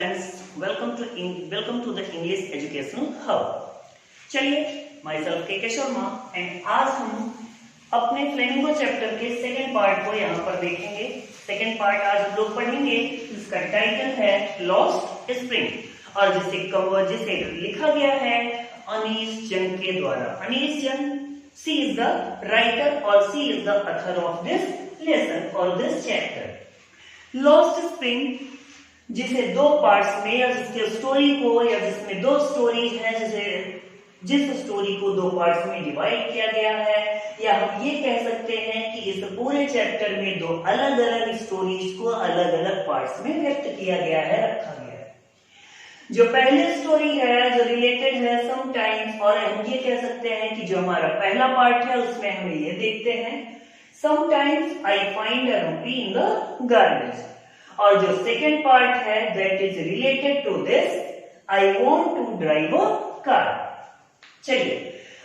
Friends, welcome to the English Educational Hub. चलिए, myself के Sharma and आज हम अपने फ्लेमिंगो चैप्टर के सेकंड पार्ट को यहाँ पर देखेंगे। सेकंड पार्ट आज हम लोग पढ़ेंगे, जिसका टाइटल है लॉस्ट स्प्रिंग और जिसे लिखा गया है अनीश जंग के द्वारा। अनीश जंग, सी इज द राइटर और she is the author of this lesson और दिस चैप्टर। लॉस्ट स्प्रिंग जिसे दो पार्ट्स में या जिसके स्टोरी को या जिसमें दो स्टोरीज हैं, जिस स्टोरी को दो पार्ट्स में डिवाइड किया गया है, या हम ये कह सकते हैं कि इस पूरे चैप्टर में दो अलग अलग स्टोरीज को अलग अलग पार्ट्स में व्यक्त किया गया है, रखा गया है। जो पहली स्टोरी है जो रिलेटेड है समटाइम्स, और हम ये कह सकते हैं कि जो हमारा पहला पार्ट है उसमें हम ये देखते हैं sometimes I find a rupee in the garbage, और जो सेकेंड पार्ट है that is related to this I want to drive a car. चलिए,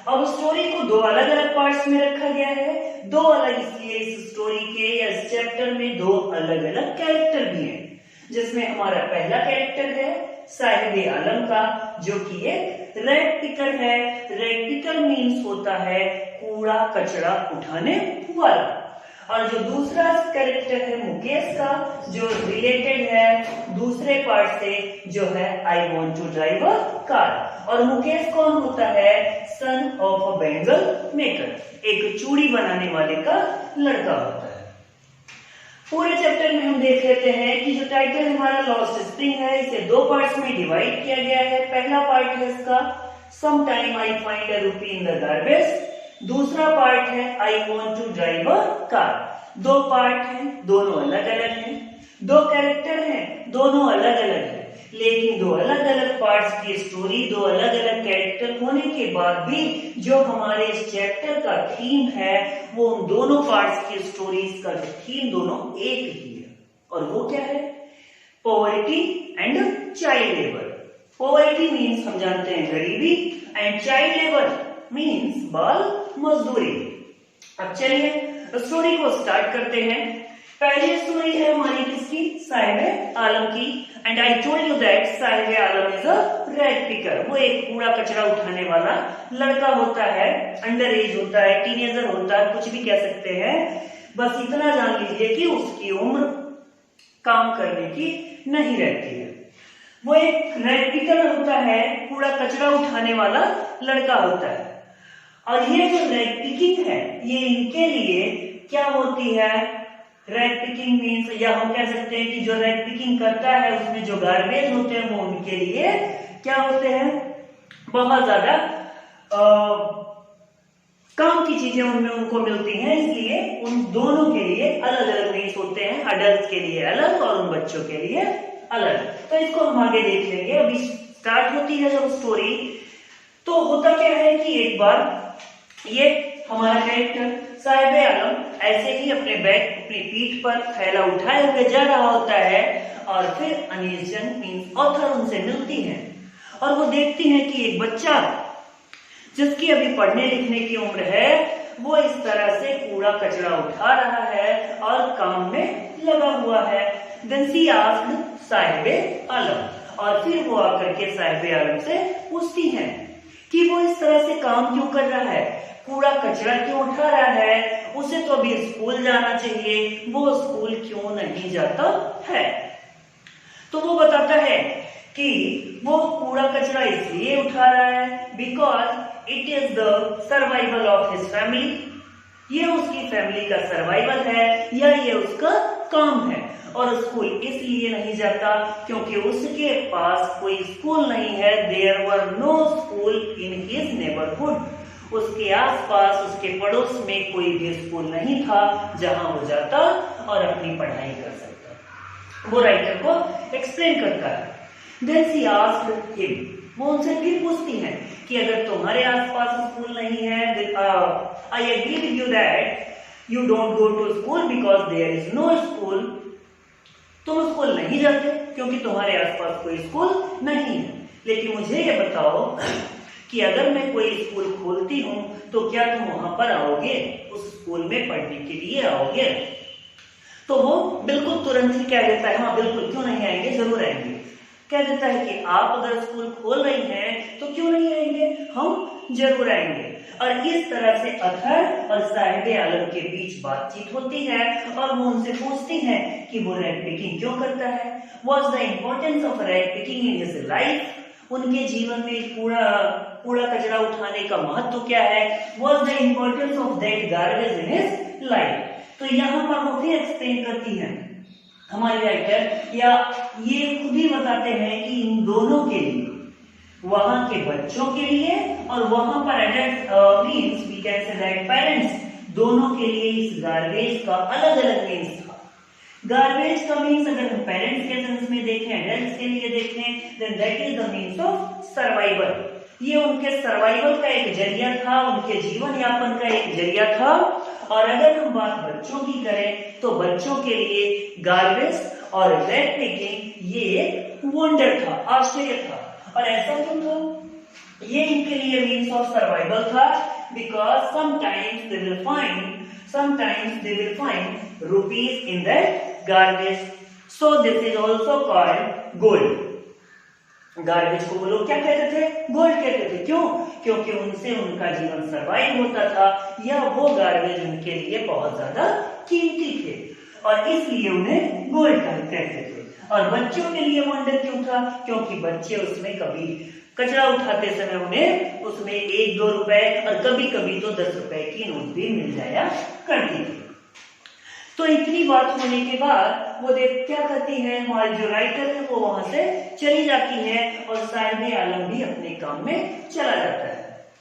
अब स्टोरी को दो अलग अलग पार्ट्स में रखा गया है। दो अलग इसलिए इस स्टोरी के या इस चैप्टर में दो अलग अलग कैरेक्टर भी हैं, जिसमें हमारा पहला कैरेक्टर है साहिब आलम का, जो कि एक रेड पिकर है। रेड पिकर मीन्स होता है कूड़ा कचरा उठाने वाला। और जो दूसरा कैरेक्टर है मुकेश का, जो रिलेटेड है दूसरे पार्ट से, जो है I want to drive a car. और मुकेश कौन होता है? Son of a bangle maker, एक चूड़ी बनाने वाले का लड़का होता है। पूरे चैप्टर में हम देख लेते हैं कि जो टाइटल हमारा लॉस्ट स्प्रिंग है, इसे दो पार्ट्स में डिवाइड किया गया है। पहला पार्ट है इसका some time I find a rupee in the garbage, दूसरा पार्ट है I want to drive a car. दो पार्ट हैं, दोनों अलग अलग हैं। दो कैरेक्टर हैं, दोनों अलग अलग हैं। लेकिन दो अलग अलग पार्ट्स की स्टोरी, दो अलग अलग कैरेक्टर होने के बाद भी जो हमारे इस चैप्टर का थीम है, वो उन दोनों पार्ट्स की स्टोरीज का थीम दोनों एक ही है। और वो क्या है? Poverty and child labour. Poverty means हम जानते हैं गरीबी, एंड चाइल्ड लेबर मीन्स बाल मजदूरी। अब चलिए स्टोरी को स्टार्ट करते हैं। पहली स्टोरी है हमारी किसकी? साहिब आलम की। And I told you that Sahib Alam is a red picker. वो एक कूड़ा कचरा उठाने वाला लड़का होता है, अंडर एज होता है, टीनेजर होता है, कुछ भी कह सकते हैं। बस इतना जान लीजिए कि उसकी उम्र काम करने की नहीं रहती है। वो एक रेड पिकर होता है, कूड़ा कचरा उठाने वाला लड़का होता है। और ये जो रेड पिकिंग है, ये इनके लिए क्या होती है? रेड पिकिंग मीन्स, या हम कह सकते हैं कि जो रेड पिकिंग करता है उसमें जो गार्बेज होते हैं वो उनके लिए क्या होते हैं? बहुत ज्यादा काम की चीजें उनमें उनको मिलती हैं। इसलिए उन दोनों के लिए अलग अलग मीन्स होते हैं, अडल्ट के लिए अलग और उन बच्चों के लिए अलग। तो इसको हम आगे देख लेंगे। अभी स्टार्ट होती है जब स्टोरी, तो होता क्या है कि एक बार ये हमारा कैरेक्टर साहिब आलम ऐसे ही अपने बैग अपनी पीठ पर थैला उठाए हुए जा रहा होता है, और फिर अनीश जंग मीन्स ऑथर उनसे मिलती हैं, और वो देखती हैं कि एक बच्चा जिसकी अभी पढ़ने लिखने की उम्र है, वो इस तरह से कूड़ा कचरा उठा रहा है और काम में लगा हुआ है। देन शी आस्क्ड साहिब आलम, और फिर वो आकर के साहिब आलम से पूछती हैं कि वो इस तरह से काम क्यों कर रहा है, कूड़ा कचरा क्यों उठा रहा है, उसे तो अभी स्कूल जाना चाहिए, वो स्कूल क्यों नहीं जाता है। तो वो बताता है कि वो कूड़ा कचरा इसलिए उठा रहा है because it is the survival of his family. ये उसकी फैमिली का सर्वाइवल है, या ये उसका काम है। और स्कूल इसलिए नहीं जाता क्योंकि उसके पास कोई स्कूल नहीं है। There were no school in his neighbourhood. उसके आसपास, उसके पड़ोस में कोई भी स्कूल नहीं था जहां वो जाता और अपनी पढ़ाई कर सकता। वो राइटर को एक्सप्लेन करता है। देन शी आस्क्ड हिम, वो उनसे फिर पूछती हैं कि अगर तुम्हारे आसपास स्कूल नहीं है, I agree with you that you don't go to school because there is no school. तुम स्कूल नहीं जाते क्योंकि तुम्हारे आसपास कोई स्कूल नहीं है, लेकिन मुझे ये बताओ कि अगर मैं कोई स्कूल खोलती हूं तो क्या तुम वहां पर आओगे, उस स्कूल में पढ़ने के लिए आओगे? तो वो बिल्कुल तुरंत ही कह देता है, हाँ बिल्कुल, क्यों नहीं आएंगे, जरूर आएंगे। कह देता है कि आप अगर स्कूल खोल रही हैं तो क्यों नहीं आएंगे, हम जरूर आएंगे। और इस तरह से अतहर और साहिब आलम के बीच बातचीत होती है और वो उनसे पूछती हैं कि वो रैग पिकिंग क्यों करता है, what's the importance of rag picking in his life, उनके जीवन में कूड़ा कचरा उठाने का महत्व क्या है, what's the importance of that garbage in his life. तो यहाँ पर वो भी एक्सप्लेन करती है हमारी राइटर, या ये खुद ही बताते हैं कि इन दोनों के लिए, वहां के बच्चों के लिए और वहां पर adult means we can say that parents, दोनों के लिए इस गार्बेज का अलग अलग मीन्स था। गार्बेज का मीन्स अगर हम पेरेंट्स के सेंस में देखें, एडल्ट्स के लिए देखें, then that is the means of survival. ये उनके सर्वाइवल का एक जरिया था, उनके जीवन यापन का एक जरिया था। और अगर हम बात बच्चों की करें तो बच्चों के लिए गार्बेज और रैग पिकिंग ये एक वंडर था, आश्चर्य था। और ऐसा क्यों था, ये इनके लिए मीन्स ऑफ सर्वाइवल था, because sometimes they will find rupees in that garbage, so this is also called gold. Garbage को वो लोग क्या कहते थे, गोल्ड कहते थे। क्यों, क्योंकि उनसे उनका जीवन सर्वाइव होता था, या वो गार्बेज उनके लिए बहुत ज्यादा कीमती थे और इसलिए उन्हें गोल्ड कहते थे। और बच्चों के लिए वंडर क्यों था, क्योंकि बच्चे उसमें कभी कचरा उठाते समय उन्हें उसमें 1-2 रुपए और कभी कभी तो 10 रुपए की नोट भी मिल जाया करती थी। तो इतनी बात होने के बाद वो क्या करती है, हमारी जो राइटर है वो वहां से चली जाती है और साहिब आलम भी अपने काम में चला जाता है।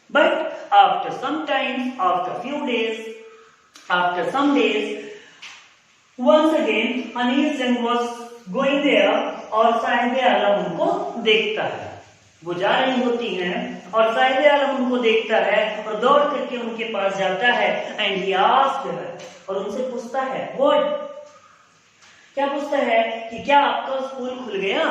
But after some times, after some days, once again Anees Jung was going there और साहिब आलम उनको देखता है। वो जा रही होती हैं और साहिब आलम उनको देखता है और दौड़ करके उनके पास जाता है एंड ही आस्क्ड हर, और उनसे पूछता है व्हाट, क्या पूछता है कि क्या आपका स्कूल खुल गया,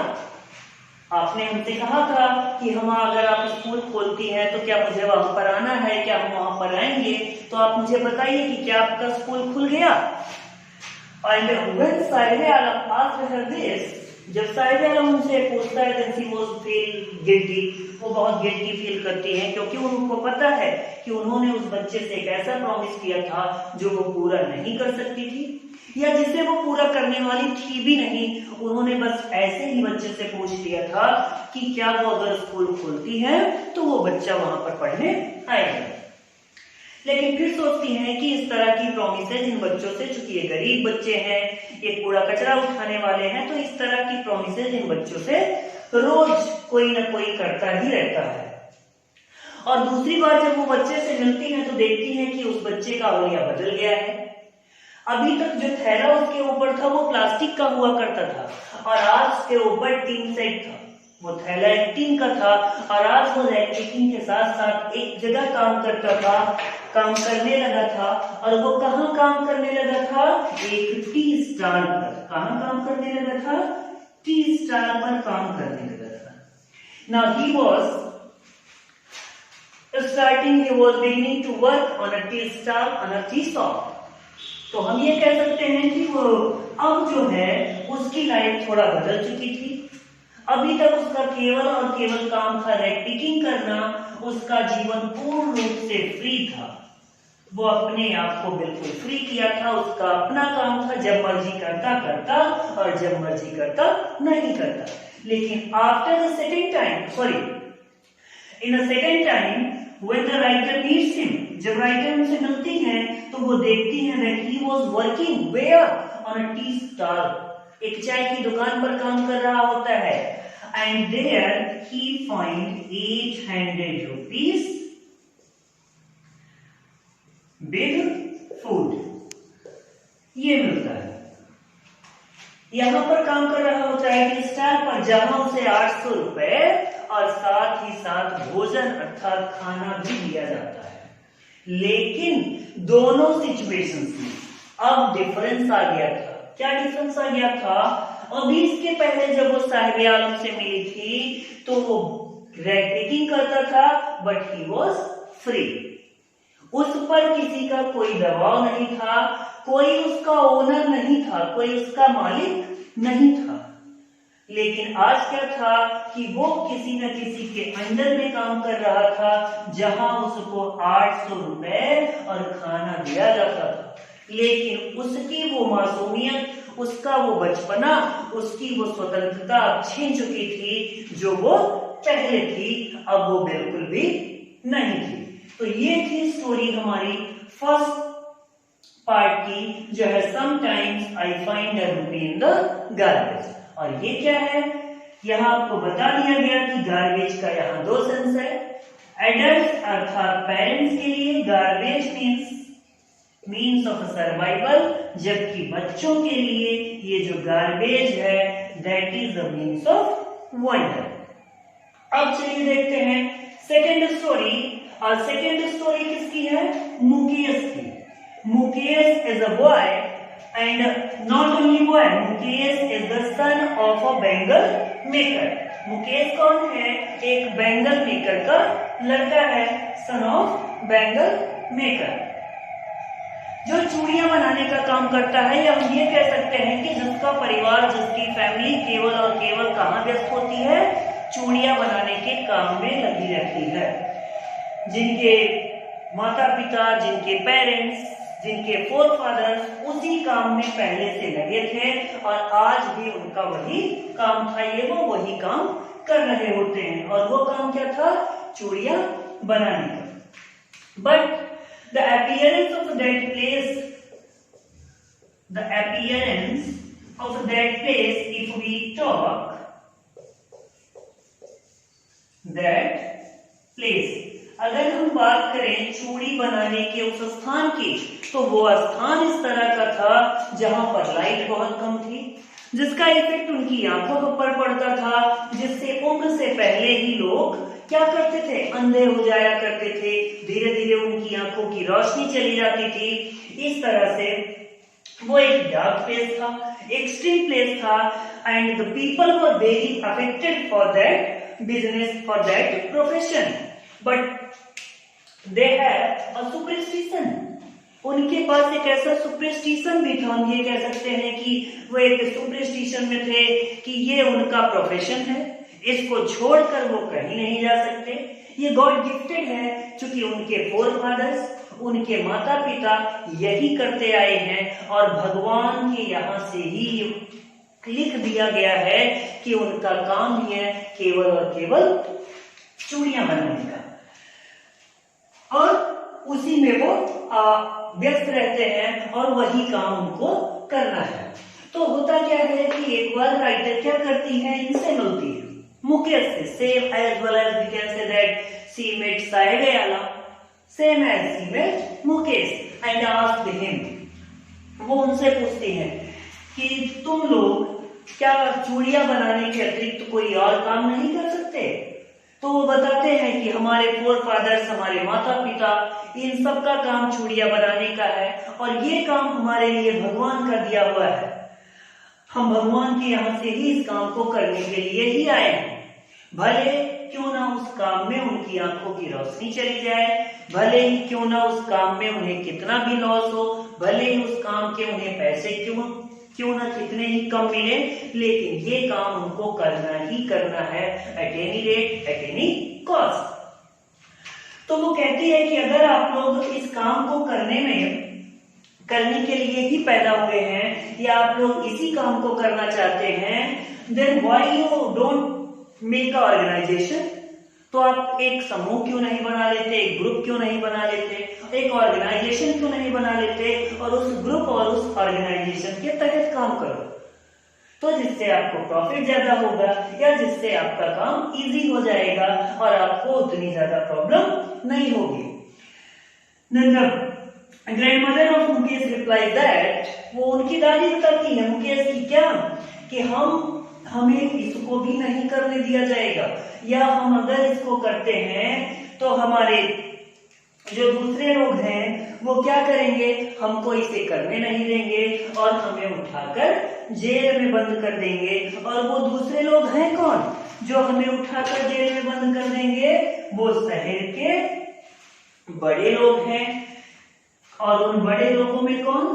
आपने हमसे कहा था कि हम अगर आप स्कूल खोलती हैं तो क्या मुझे वहां पर आना है, क्या हम वहां पर आएंगे, तो आप मुझे बताइए कि क्या आपका स्कूल खुल गया। And when Sahib Alam asked her this, जब साहिब आलम उनसे पूछता है then she was feel guilty, वो बहुत गिल्टी फील करती हैं क्योंकि उनको पता है कि उन्होंने उस बच्चे से एक ऐसा प्रॉमिस किया था जो वो पूरा नहीं कर सकती थी या जिसे वो पूरा करने वाली थी भी नहीं। उन्होंने बस ऐसे ही बच्चे से पूछ लिया था कि क्या वो अगर स्कूल खोलती है तो वो बच्चा वहां पर पढ़ने आएगा। लेकिन फिर सोचती हैं कि इस तरह की प्रॉमिसेज इन बच्चों से, चूंकि ये गरीब बच्चे हैं, ये कूड़ा कचरा उठाने वाले हैं, तो इस तरह की प्रॉमिसेज इन बच्चों से रोज कोई ना कोई करता ही रहता है। और दूसरी बार जब वो बच्चे से मिलती हैं तो देखती हैं कि उस बच्चे का रवैया बदल गया है। अभी तक जो थैला उसके ऊपर था वो प्लास्टिक का हुआ करता था और आज उसके ऊपर टीन सेट था। वो थैला एक टीन का था और आज वो रैग-पिकिंग के साथ साथ एक जगह काम करता था, काम करने लगा था। और वो कहाँ काम करने लगा था, एक टी स्टाल पर। कहाँ काम करने लगा था, टी स्टाल पर काम करने लगा था। Now he was beginning to work on a tea stall, on a tea shop. तो हम ये कह सकते हैं कि वो अब जो है उसकी लाइफ थोड़ा बदल चुकी थी। अभी तक उसका केवल और केवल काम था रैग-पिकिंग करना, उसका जीवन पूर्ण रूप से फ्री था। वो अपने आप को बिल्कुल फ्री किया था, उसका अपना काम था, जब मर्जी करता करता और जब मर्जी करता नहीं करता। लेकिन after the second time, in a second time when the writer meets him, जब राइटर उनसे मिलती हैं तो वो देखती हैं that he was working where on a tea stall, एक चाय की दुकान पर काम कर रहा होता है। and there he find 800 rupees with food, ये मिलता है। यहाँ पर काम कर रहा होता है टी स्टॉल पर, जहां उसे 800 रुपए और साथ ही साथ भोजन अर्थात खाना भी दिया जाता है। लेकिन दोनों सिचुएशंस में अब डिफरेंस आ गया था। क्या डिफरेंस आ गया था, अभी इसके पहले जब वो साहिब आलम से मिली थी तो वो रैग-पिकिंग करता था बट ही वाज फ्री। उस पर किसी का कोई दबाव नहीं था, कोई उसका ओनर नहीं था, कोई उसका मालिक नहीं था। लेकिन आज क्या था कि वो किसी न किसी के अंडर में काम कर रहा था, जहां उसको 800 रुपए और खाना दिया जाता था। लेकिन उसकी वो मासूमियत, उसका वो बचपना, उसकी वो स्वतंत्रता छीन चुकी थी जो वो पहले थी, अब वो बिल्कुल भी नहीं थी। तो ये थी स्टोरी हमारी फर्स्ट पार्ट की, जो है sometimes I find a rupee in the garbage. और ये क्या है, यहाँ आपको बता दिया गया कि गार्बेज का यहाँ दो सेंस है। एडल्ट अर्थात पेरेंट्स के लिए गार्बेज मीन्स ऑफ सर्वाइवल, जबकि बच्चों के लिए ये जो गार्बेज है that is the means of wonder. अब चलिए देखते हैं सेकेंड स्टोरी। और सेकेंड स्टोरी किसकी है? मुकेश की। Mukesh is a boy and not only boy, Mukesh is the sun of a bangle maker. Mukesh कौन है? एक बैंगल मेकर का लड़का है, सन ऑफ बैंगल मेकर, जो चूड़ियां बनाने का काम करता है। या हम ये कह सकते हैं कि जिसका परिवार, जिसकी फैमिली केवल और केवल कहां व्यस्त होती है? चूड़ियां बनाने के काम में लगी रहती है। जिनके माता पिता, जिनके पेरेंट्स, जिनके फोर फादर्स उसी काम में पहले से लगे थे और आज भी उनका वही काम था, ये वो वही काम कर रहे होते हैं। और वो काम क्या था? चूड़ियां बनाने का। But the appearance of that place, if we talk that place, अगर हम बात करें चूड़ी बनाने के उस स्थान की, तो वो स्थान इस तरह का था जहां पर लाइट बहुत कम थी, जिसका इफेक्ट उनकी आंखों पर पड़ता था, जिससे उम्र से पहले ही लोग क्या करते थे? अंधे हो जाया करते थे। धीरे धीरे उनकी आंखों की रोशनी चली जाती थी। इस तरह से वो एक डार्क प्लेस था, एक्सट्रीम प्लेस था, and the people were very affected for that business, for that profession, but they have a superstition. उनके पास एक ऐसा सुपरस्टिशन भी था, हम ये कह सकते हैं कि वो एक सुपरस्टिशन में थे कि ये उनका प्रोफेशन है, इसको छोड़कर वो कहीं नहीं जा सकते। ये गॉड गिफ्टेड है, क्योंकि उनके फोर फादर्स, उनके माता पिता यही करते आए हैं और भगवान के यहाँ से ही लिख दिया गया है कि उनका काम ही है केवल और केवल चूड़ियां बनाने का, और उसी में वो व्यस्त रहते हैं और वही काम उनको करना है। तो होता क्या है कि एक बार राइटर क्या करती है, इनसे मिलती है मुकेश से। Same as well as we can say that she met साइडेयाला, same as she met Mukesh and asked him. वो उनसे पूछती हैं कि तुम लोग क्या चूड़ियां बनाने के अतिरिक्त कोई और काम नहीं कर सकते? तो वो बताते हैं कि हमारे फोर फादर्स, हमारे माता पिता, इन सब का काम चूड़ियां बनाने का है और ये काम हमारे लिए भगवान का दिया हुआ है। हम भगवान के यहाँ से ही इस काम को करने के लिए ही आए हैं। भले क्यों ना उस काम में उनकी आंखों की रोशनी चली जाए, भले ही क्यों ना उस काम में उन्हें कितना भी लॉस हो, भले ही उस काम के उन्हें पैसे क्यों ना कितने ही कम मिले, लेकिन ये काम उनको करना ही करना है, at any rate, at any cost. तो वो कहती है कि अगर आप लोग इस काम को करने के लिए ही पैदा हुए हैं, या आप लोग इसी काम को करना चाहते हैं, then why you don't make a organisation? तो आप एक समूह क्यों नहीं बना लेते, एक ग्रुप क्यों नहीं बना लेते, एक ऑर्गेनाइजेशन क्यों नहीं बना लेते और उस ग्रुप और उस ऑर्गेनाइजेशन के तहत काम करो, तो जिससे आपको प्रॉफिट ज्यादा होगा या जिससे आपका काम इजी हो जाएगा और आपको उतनी ज्यादा प्रॉब्लम नहीं होगी। Grandmother of Mukesh reply that, वो उनकी दादी बताती है मुकेश की क्या, कि हमें इसको भी नहीं करने दिया जाएगा, या हम अगर इसको करते हैं तो हमारे जो दूसरे लोग हैं वो क्या करेंगे, हमको इसे करने नहीं देंगे और हमें उठाकर जेल में बंद कर देंगे। और वो दूसरे लोग हैं कौन जो हमें उठाकर जेल में बंद कर देंगे? वो शहर के बड़े लोग हैं। और उन बड़े लोगों में कौन?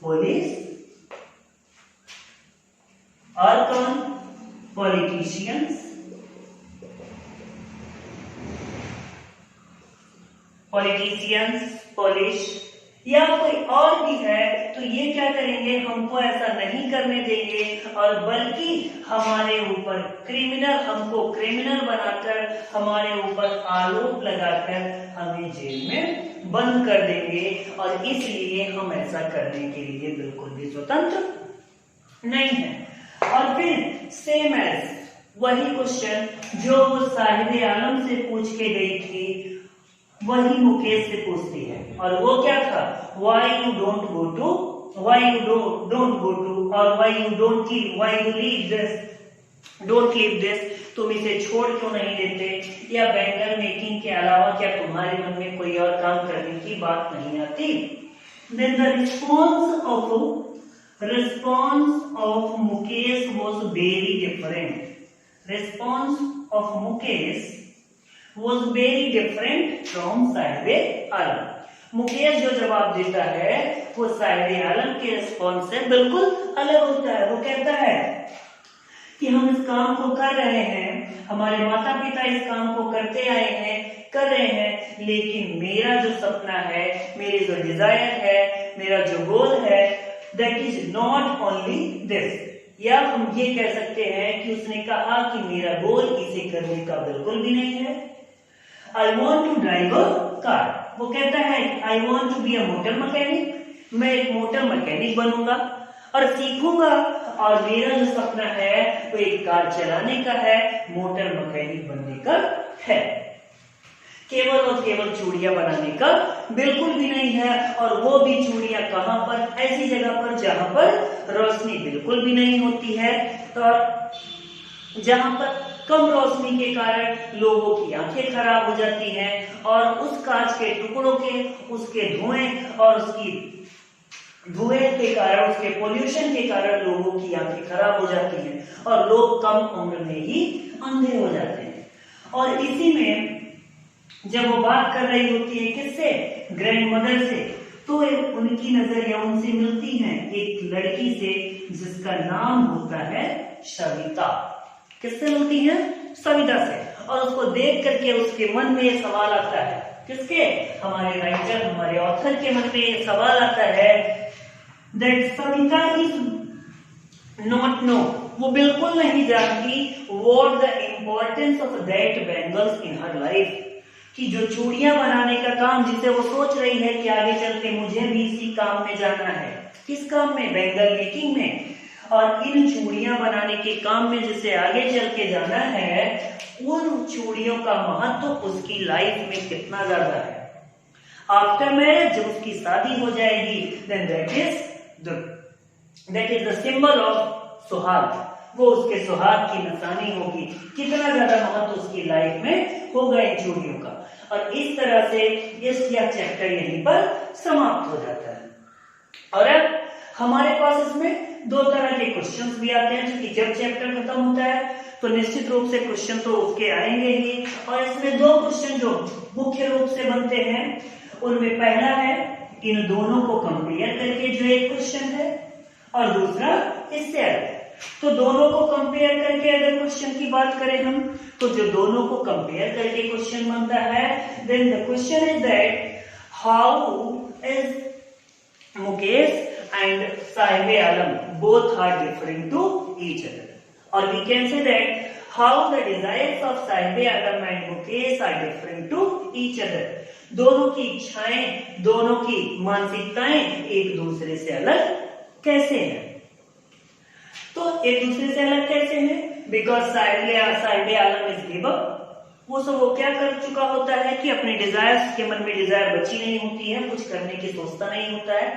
पुलिस और कौन? पॉलिटिशियंस, पॉलिश या कोई और भी है, तो ये क्या करेंगे, हमको ऐसा नहीं करने देंगे और बल्कि हमारे ऊपर हमको क्रिमिनल बनाकर, हमारे ऊपर आरोप लगाकर हमें जेल में बंद कर देंगे। और इसलिए हम ऐसा करने के लिए बिल्कुल भी स्वतंत्र नहीं है। और फिर सेम एज वही क्वेश्चन जो वो साहिब आलम से पूछ के गई थी, वही मुकेश से पूछती है। और वो क्या था, why you don't go to और why you leave this, don't leave this, तुम इसे छोड़ क्यों नहीं देते, या बैंगल मेकिंग के अलावा क्या तुम्हारे मन में कोई और काम करने की बात नहीं आती। Then the response of Mukesh was very different. Response of Mukesh was very different from Sahib आलम। मुकेश जो जवाब देता है वो साहिब आलम के रिस्पॉन्स से बिल्कुल अलग होता है। वो कहता है कि हम इस काम को कर रहे हैं, हमारे माता पिता इस काम को करते आए हैं, कर रहे हैं, लेकिन मेरा जो सपना है, मेरी जो डिजायर है, मेरा जो गोल है, that is not only this. या हम ये कह सकते हैं कि उसने कहा कि मेरा गोल इसे करने का बिल्कुल भी नहीं है। I want to drive a car. वो कहता है I want to be a motor mechanic, मैं एक मोटर मैकेनिक बनूंगा और सीखूंगा, और मेरा जो सपना है वो एक कार चलाने का है, मोटर मैकेनिक बनने का है। केवल और केवल चूड़ियां बनाने का बिल्कुल भी नहीं है, और वो भी चूड़ियां कहां पर, ऐसी जगह पर जहां पर रोशनी बिल्कुल भी नहीं होती है, और जहां पर कम रोशनी के कारण लोगों की आंखें खराब हो जाती हैं, और उस कांच के टुकड़ों के, उसके धुएं और उसकी धुएं के कारण, उसके पोल्यूशन के कारण लोगों की आंखें खराब हो जाती हैं और लोग कम उम्र में ही अंधे हो जाते हैं। और इसी में जब वो बात कर रही होती है किससे, ग्रैंडमदर से, तो उनकी नजर या उनसे मिलती है एक लड़की से जिसका नाम होता है सविता। किससे मिलती है, सविता से। और उसको देख करके उसके मन में ये सवाल आता है, किसके, हमारे राइटर, हमारे ऑथर के मन में ये सवाल आता है that Savita is not know, वो बिल्कुल नहीं जानती what the importance of that bangles in her life, कि जो चूड़ियां बनाने का काम जिसे वो सोच रही है कि आगे चल के मुझे भी इसी काम में जाना है। किस काम में, बैंगल मेकिंग में। और इन चूड़ियां बनाने के काम में जिसे आगे चल के जाना है, उन चूड़ियों का महत्व उसकी लाइफ में कितना ज्यादा है। आफ्टर मैरिज जब उसकी शादी हो जाएगी, then that is the symbol of suhag, वो उसके सुहाग की निशानी होगी। कितना ज्यादा महत्व उसकी लाइफ में होगा इन चूड़ियों का। और इस तरह से यह चैप्टर यहीं पर समाप्त हो जाता है। और अब हमारे पास इसमें दो तरह के क्वेश्चंस भी आते हैं, क्योंकि जब चैप्टर खत्म होता है तो निश्चित रूप से क्वेश्चन तो उसके आएंगे ही। और इसमें दो क्वेश्चन जो मुख्य रूप से बनते हैं, उनमें पहला है इन दोनों को कंपेयर करके जो एक क्वेश्चन है, और दूसरा इससे अलग। तो दोनों को कंपेयर करके अगर क्वेश्चन की बात करें हम, तो जो दोनों को कंपेयर करके क्वेश्चन बनता है, then the question is that how is Mukesh and Sahibe Alam both are different to each other, or we can say that how the desires of Sahibe Alam and Mukesh are different to each other. दोनों की इच्छाएं, दोनों की मानसिकताएं एक दूसरे से अलग कैसे हैं। तो एक दूसरे से अलग कैसे हैं, because Sahib Alam is give up, वो क्या कर चुका होता है कि अपने डिजायर्स के मन में डिजायर बची नहीं होती है, कुछ करने की सोचता नहीं होता है,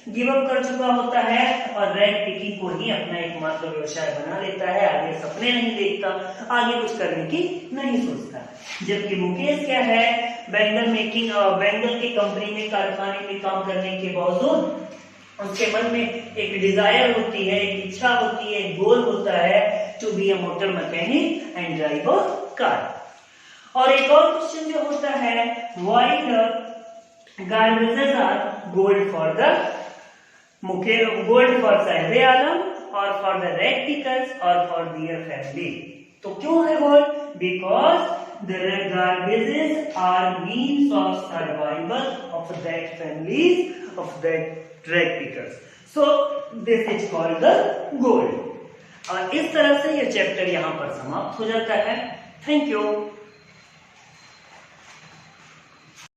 गिव अप कर चुका होता है और रैग पिकिंग को ही अपना एकमात्र व्यवसाय बना लेता है, आगे सपने नहीं देखता, आगे कुछ करने की नहीं सोचता। जबकि मुकेश क्या है, बैंगल मेकिंग और बैंगल की कंपनी में, कारखाने में काम करने के बावजूद उसके मन में एक डिजायर होती है, एक इच्छा होती है, एक गोल होता है to be a motor mechanic and drive a car. और एक और क्वेश्चन जो होता है, why the garbages are gold for Sahibe Alam or for the rag pickers or for their family. तो क्यों है gold? Because the garbages are means of survival of that families of that rag pickers. So this is called the gold. और इस तरह से ये chapter यहाँ पर समाप्त हो जाता है. Thank you.